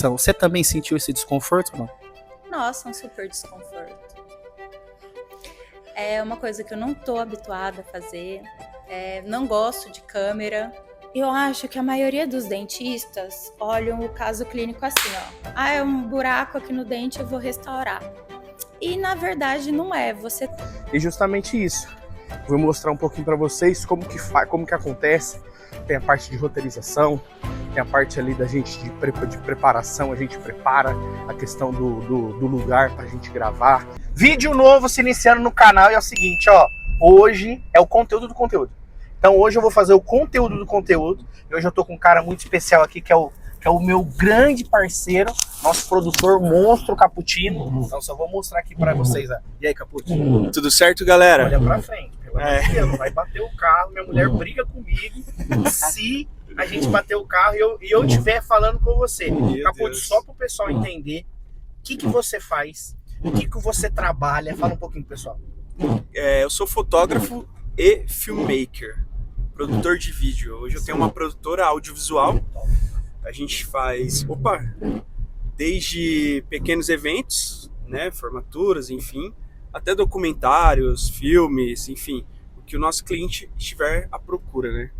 Então, você também sentiu esse desconforto, não? Nossa, um super desconforto. É uma coisa que eu não tô habituada a fazer. Não gosto de câmera. Eu acho que a maioria dos dentistas olham o caso clínico assim, ó. Ah, é um buraco aqui no dente, eu vou restaurar. E na verdade não é. E justamente isso. Vou mostrar um pouquinho para vocês como que acontece. Tem a parte de roteirização, tem a parte ali da gente de preparação, a gente prepara a questão do lugar pra gente gravar. Vídeo novo se iniciando no canal e é o seguinte, ó. Hoje é o conteúdo do conteúdo. Então hoje eu vou fazer o conteúdo do conteúdo. E hoje eu tô com um cara muito especial aqui, que é o meu grande parceiro, nosso produtor monstro Caputino. Então só vou mostrar aqui pra vocês, ó. E aí, Caputino? Tudo certo, galera? Olha pra frente, pelo amor de Deus, não vai bater o carro, minha mulher briga comigo se a gente bater o carro e eu estiver falando com você. Caputo, só pro pessoal entender o que você faz, o que você trabalha. Fala um pouquinho, pessoal. Eu sou fotógrafo e filmmaker, produtor de vídeo. Hoje eu tenho uma produtora audiovisual. A gente faz, desde pequenos eventos, né, formaturas, enfim, até documentários, filmes, enfim, o que o nosso cliente estiver à procura, né?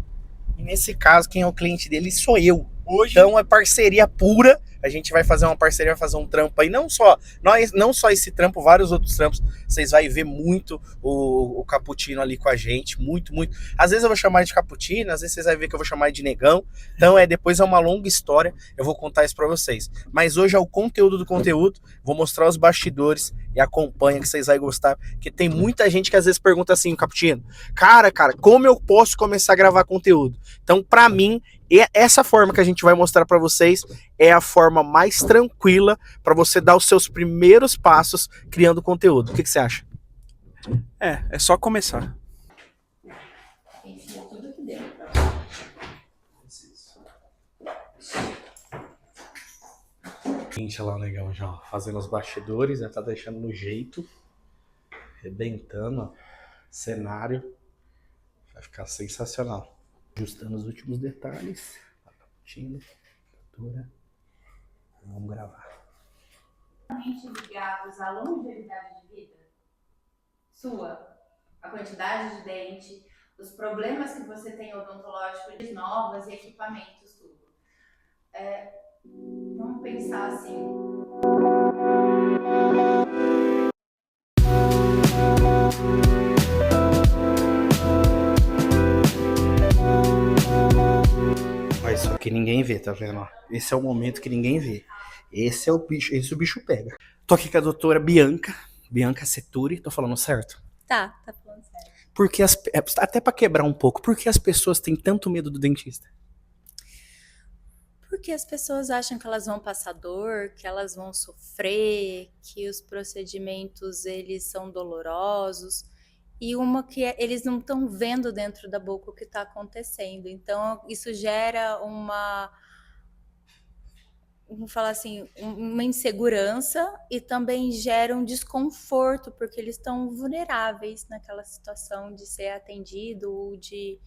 E nesse caso, quem é o cliente dele sou eu. Hoje, então é parceria pura. A gente vai fazer uma parceria, vai fazer um trampo aí. Não só esse trampo, vários outros trampos. Vocês vão ver muito o Caputino ali com a gente. Muito, muito. Às vezes eu vou chamar ele de Caputino, às vezes vocês vão ver que eu vou chamar ele de Negão. Então depois é uma longa história. Eu vou contar isso pra vocês. Mas hoje é o conteúdo do conteúdo. Vou mostrar os bastidores e acompanha que vocês vão gostar. Porque tem muita gente que às vezes pergunta assim, Caputino, cara, como eu posso começar a gravar conteúdo? Então, pra mim, essa forma que a gente vai mostrar para vocês é a forma mais tranquila para você dar os seus primeiros passos criando conteúdo. O que você acha? É só começar. Gente, lá o negão já fazendo os bastidores, já tá deixando no jeito, arrebentando, ó, cenário, vai ficar sensacional. Ajustando os últimos detalhes, tá curtindo, vamos gravar. Ligados à longevidade de vida sua, a quantidade de dente, os problemas que você tem odontológicos, novas e equipamentos, tudo. Vamos pensar assim. Olha só que ninguém vê, tá vendo? Esse é o momento que ninguém vê. Esse é o bicho, esse o bicho pega. Tô aqui com a doutora Bianca Seturi, tô falando certo? Tá falando certo. Porque até pra quebrar um pouco, por que as pessoas têm tanto medo do dentista? Porque as pessoas acham que elas vão passar dor, que elas vão sofrer, que os procedimentos eles são dolorosos. E eles não estão vendo dentro da boca o que está acontecendo. Então, isso gera vamos falar assim, uma insegurança e também gera um desconforto, porque eles estão vulneráveis naquela situação de ser atendido ou de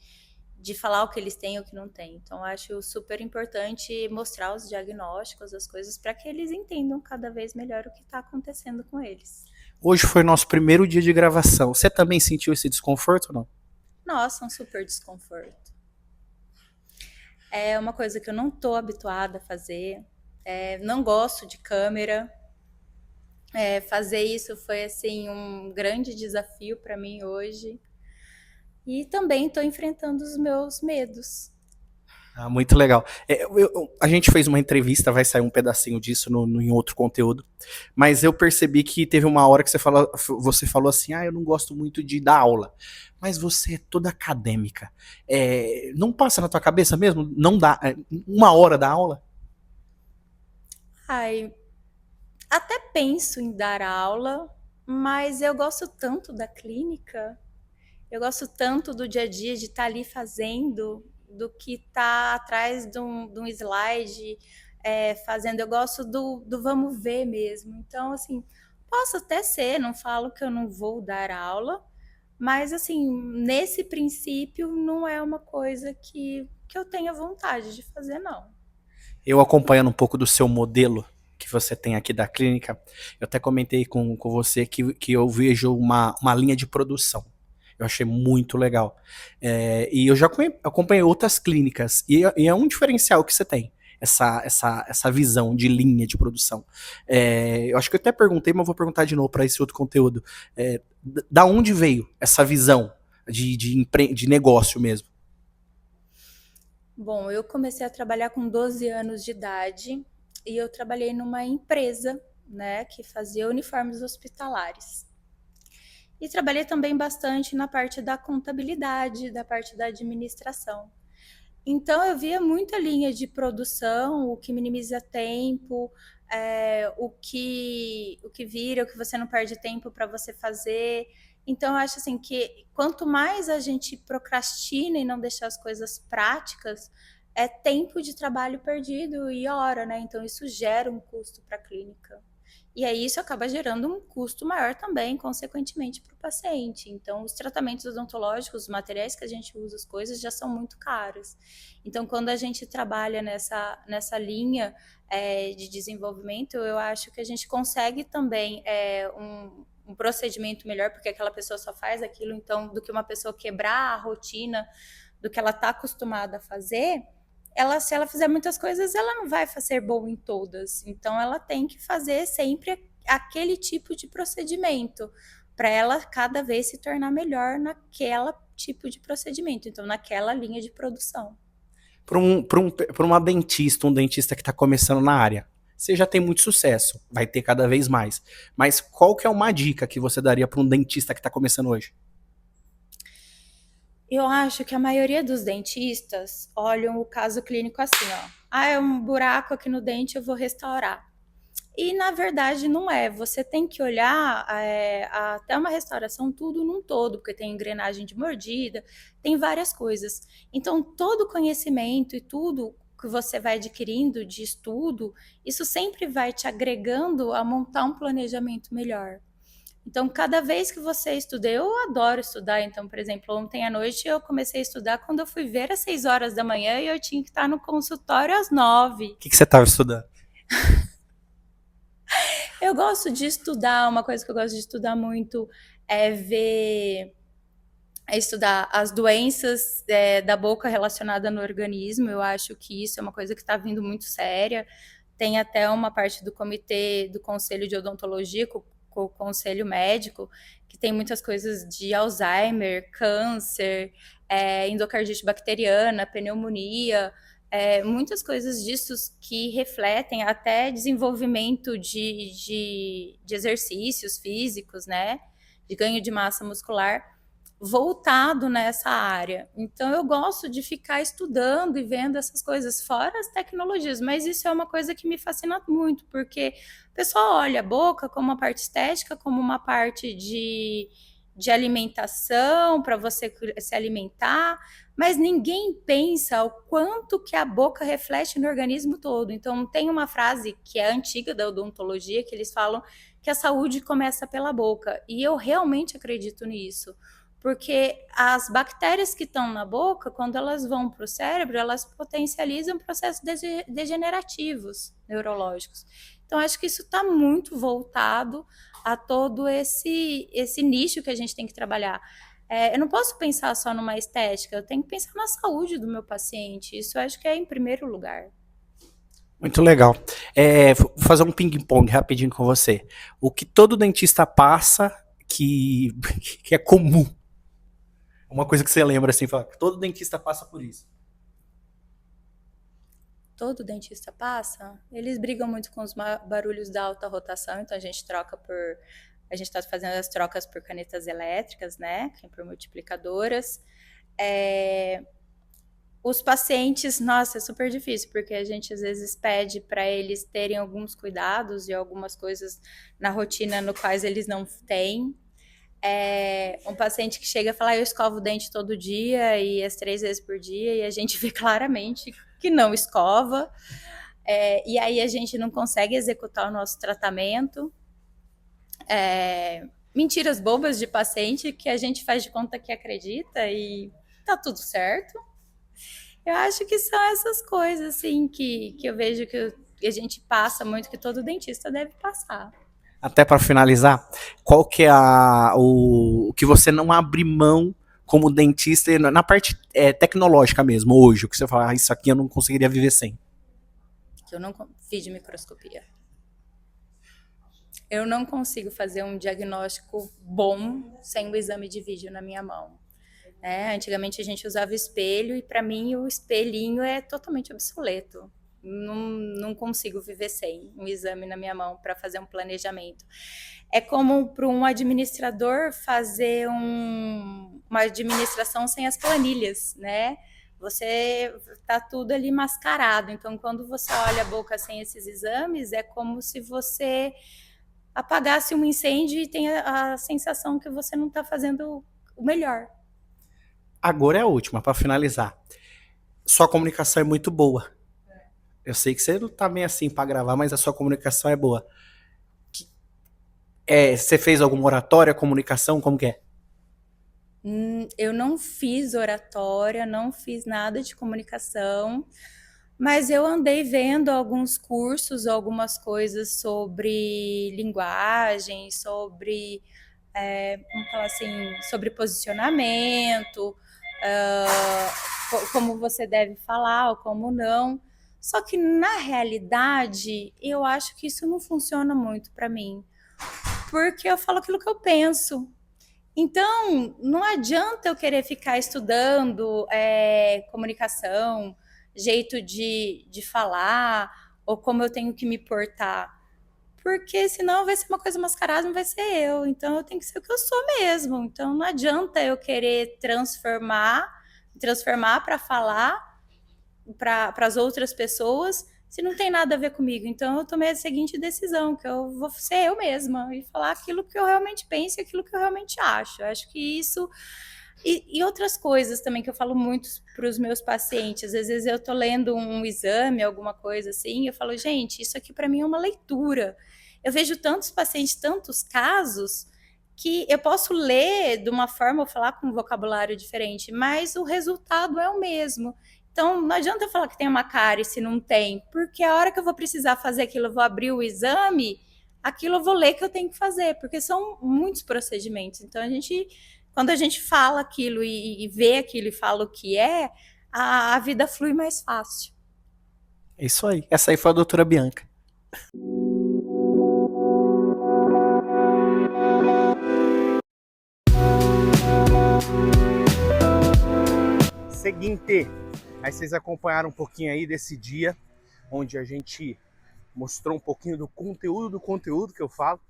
falar o que eles têm ou o que não têm. Então, acho super importante mostrar os diagnósticos, as coisas, para que eles entendam cada vez melhor o que está acontecendo com eles. Hoje foi nosso primeiro dia de gravação. Você também sentiu esse desconforto ou não? Nossa, um super desconforto. É uma coisa que eu não estou habituada a fazer. Não gosto de câmera. Fazer isso foi assim um grande desafio para mim hoje. E também estou enfrentando os meus medos. Muito legal. A gente fez uma entrevista, vai sair um pedacinho disso em outro conteúdo, mas eu percebi que teve uma hora que você falou assim, eu não gosto muito de dar aula, mas você é toda acadêmica. Não passa na tua cabeça mesmo? Não dá uma hora da aula? Até penso em dar aula, mas eu gosto tanto da clínica, eu gosto tanto do dia a dia, de estar ali fazendo, do que tá atrás de um slide fazendo. Eu gosto do vamos ver mesmo. Então, assim, posso até ser, não falo que eu não vou dar aula, mas, assim, nesse princípio, não é uma coisa que eu tenha vontade de fazer, não. Eu acompanhando um pouco do seu modelo que você tem aqui da clínica, eu até comentei com você que eu vejo uma linha de produção. Eu achei muito legal. E eu já acompanhei outras clínicas, e é um diferencial que você tem, essa visão de linha de produção. Eu acho que eu até perguntei, mas vou perguntar de novo para esse outro conteúdo. Da onde veio essa visão de negócio mesmo? Bom, eu comecei a trabalhar com 12 anos de idade e eu trabalhei numa empresa, né, que fazia uniformes hospitalares. E trabalhei também bastante na parte da contabilidade, da parte da administração. Então eu via muita linha de produção, o que minimiza tempo, o que vira, o que você não perde tempo para você fazer. Então eu acho assim que quanto mais a gente procrastina e não deixa as coisas práticas, é tempo de trabalho perdido e hora, né? Então isso gera um custo para a clínica. E aí isso acaba gerando um custo maior também, consequentemente, para o paciente. Então, os tratamentos odontológicos, os materiais que a gente usa, as coisas já são muito caros. Então, quando a gente trabalha nessa linha de desenvolvimento, eu acho que a gente consegue também um procedimento melhor, porque aquela pessoa só faz aquilo, então, do que uma pessoa quebrar a rotina do que ela está acostumada a fazer, se ela fizer muitas coisas, ela não vai ser boa em todas. Então, ela tem que fazer sempre aquele tipo de procedimento para ela cada vez se tornar melhor naquela tipo de procedimento, então naquela linha de produção. Para uma dentista, um dentista que está começando na área, você já tem muito sucesso, vai ter cada vez mais. Mas qual que é uma dica que você daria para um dentista que está começando hoje? Eu acho que a maioria dos dentistas olham o caso clínico assim, ó. Ah, é um buraco aqui no dente, eu vou restaurar. E na verdade não é. Você tem que olhar até uma restauração tudo num todo, porque tem engrenagem de mordida, tem várias coisas. Então todo conhecimento e tudo que você vai adquirindo de estudo, isso sempre vai te agregando a montar um planejamento melhor. Então, cada vez que você estuda, eu adoro estudar. Então, por exemplo, ontem à noite eu comecei a estudar quando eu fui ver às 6 horas da manhã e eu tinha que estar no consultório às 9. O que você estava estudando? Eu gosto de estudar, uma coisa que eu gosto de estudar muito é estudar as doenças da boca relacionada no organismo. Eu acho que isso é uma coisa que está vindo muito séria. Tem até uma parte do comitê do Conselho de Odontologia, com o Conselho Médico, que tem muitas coisas de Alzheimer, câncer, endocardite bacteriana, pneumonia, muitas coisas disso que refletem até desenvolvimento de exercícios físicos, né? De ganho de massa muscular voltado nessa área. Então eu gosto de ficar estudando e vendo essas coisas, fora as tecnologias, mas isso é uma coisa que me fascina muito, porque o pessoal olha a boca como uma parte estética, como uma parte de alimentação, para você se alimentar, mas ninguém pensa o quanto que a boca reflete no organismo todo. Então tem uma frase que é antiga da odontologia, que eles falam que a saúde começa pela boca, e eu realmente acredito nisso. Porque as bactérias que estão na boca, quando elas vão para o cérebro, elas potencializam processos degenerativos neurológicos. Então, acho que isso está muito voltado a todo esse nicho que a gente tem que trabalhar. Eu não posso pensar só numa estética, eu tenho que pensar na saúde do meu paciente. Isso eu acho que é em primeiro lugar. Muito legal. Vou fazer um ping-pong rapidinho com você. O que todo dentista passa que é comum? Uma coisa que você lembra assim, fala, todo dentista passa por isso. Todo dentista passa. Eles brigam muito com os barulhos da alta rotação, então a gente está fazendo as trocas por canetas elétricas, né? Por multiplicadoras. Os pacientes, nossa, é super difícil, porque a gente às vezes pede para eles terem alguns cuidados e algumas coisas na rotina no quais eles não têm. Um paciente que chega e fala, eu escovo o dente todo dia e as 3 vezes por dia, e a gente vê claramente que não escova, e aí a gente não consegue executar o nosso tratamento. Mentiras bobas de paciente que a gente faz de conta que acredita e tá tudo certo. Eu acho que são essas coisas, assim, que eu vejo que a gente passa muito, que todo dentista deve passar. Até para finalizar, qual que é o que você não abre mão como dentista na parte tecnológica mesmo, hoje, o que você fala, isso aqui eu não conseguiria viver sem? Que eu não fiz de microscopia. Eu não consigo fazer um diagnóstico bom sem o exame de vídeo na minha mão. Antigamente a gente usava espelho e para mim o espelhinho é totalmente obsoleto. Não consigo viver sem um exame na minha mão para fazer um planejamento. É como para um administrador fazer uma administração sem as planilhas, né? Você tá tudo ali mascarado. Então, quando você olha a boca sem esses exames, é como se você apagasse um incêndio e tenha a sensação que você não está fazendo o melhor. Agora é a última, para finalizar. Sua comunicação é muito boa. Eu sei que você não tá bem assim para gravar, mas a sua comunicação é boa. Você fez alguma oratória, comunicação, como que é? Eu não fiz oratória, não fiz nada de comunicação, mas eu andei vendo alguns cursos, algumas coisas sobre linguagem, sobre, vamos falar assim, sobre posicionamento, como você deve falar ou como não. Só que na realidade, eu acho que isso não funciona muito para mim, porque eu falo aquilo que eu penso. Então, não adianta eu querer ficar estudando comunicação, jeito de falar, ou como eu tenho que me portar, porque senão vai ser uma coisa mascarada, não vai ser eu. Então, eu tenho que ser o que eu sou mesmo. Então, não adianta eu querer transformar para falar para as outras pessoas se não tem nada a ver comigo. Então, eu tomei a seguinte decisão, que eu vou ser eu mesma e falar aquilo que eu realmente penso e aquilo que eu realmente acho. Eu acho que isso... E outras coisas também que eu falo muito para os meus pacientes. Às vezes eu estou lendo um exame, alguma coisa assim, eu falo, gente, isso aqui para mim é uma leitura. Eu vejo tantos pacientes, tantos casos, que eu posso ler de uma forma ou falar com um vocabulário diferente, mas o resultado é o mesmo. Então, não adianta eu falar que tem uma cárie se não tem, porque a hora que eu vou precisar fazer aquilo, eu vou abrir o exame, aquilo eu vou ler que eu tenho que fazer, porque são muitos procedimentos. Então, quando a gente fala aquilo e vê aquilo e fala o que é, a vida flui mais fácil. Isso aí. Essa aí foi a doutora Bianca. Seguinte, aí vocês acompanharam um pouquinho aí desse dia, onde a gente mostrou um pouquinho do conteúdo que eu falo,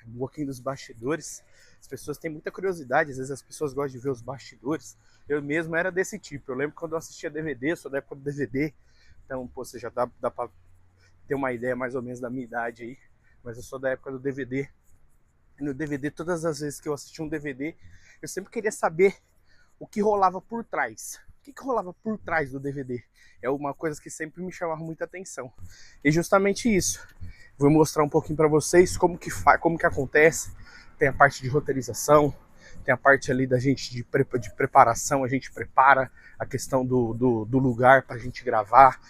um pouquinho dos bastidores. As pessoas têm muita curiosidade, às vezes as pessoas gostam de ver os bastidores. Eu mesmo era desse tipo, eu lembro quando eu assistia DVD, sou da época do DVD, então, pô, você já dá pra ter uma ideia mais ou menos da minha idade aí, mas eu sou da época do DVD. E no DVD, todas as vezes que eu assisti um DVD, eu sempre queria saber o que rolava por trás. O que rolava por trás do DVD? É uma coisa que sempre me chamava muita atenção. E justamente isso. Vou mostrar um pouquinho para vocês como que acontece. Tem a parte de roteirização, tem a parte ali da gente de preparação, a gente prepara a questão do lugar para a gente gravar.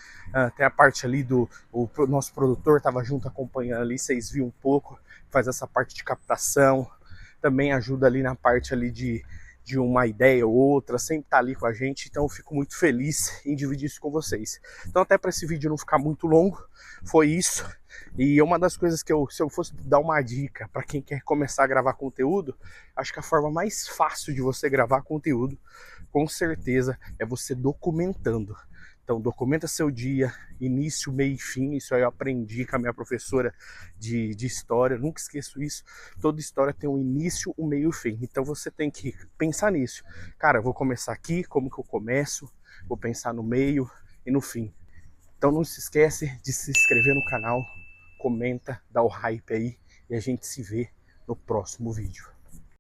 Tem a parte ali o nosso produtor estava junto acompanhando ali, vocês viram um pouco, faz essa parte de captação, também ajuda ali na parte ali de uma ideia ou outra, sempre tá ali com a gente, então eu fico muito feliz em dividir isso com vocês. Então até para esse vídeo não ficar muito longo, foi isso. E uma das coisas que se eu fosse dar uma dica para quem quer começar a gravar conteúdo, acho que a forma mais fácil de você gravar conteúdo, com certeza, é você documentando. Então documenta seu dia, início, meio e fim. Isso aí eu aprendi com a minha professora de história, nunca esqueço isso. Toda história tem um início, um meio e um fim. Então você tem que pensar nisso. Cara, eu vou começar aqui, como que eu começo? Vou pensar no meio e no fim. Então não se esquece de se inscrever no canal, comenta, dá o hype aí e a gente se vê no próximo vídeo.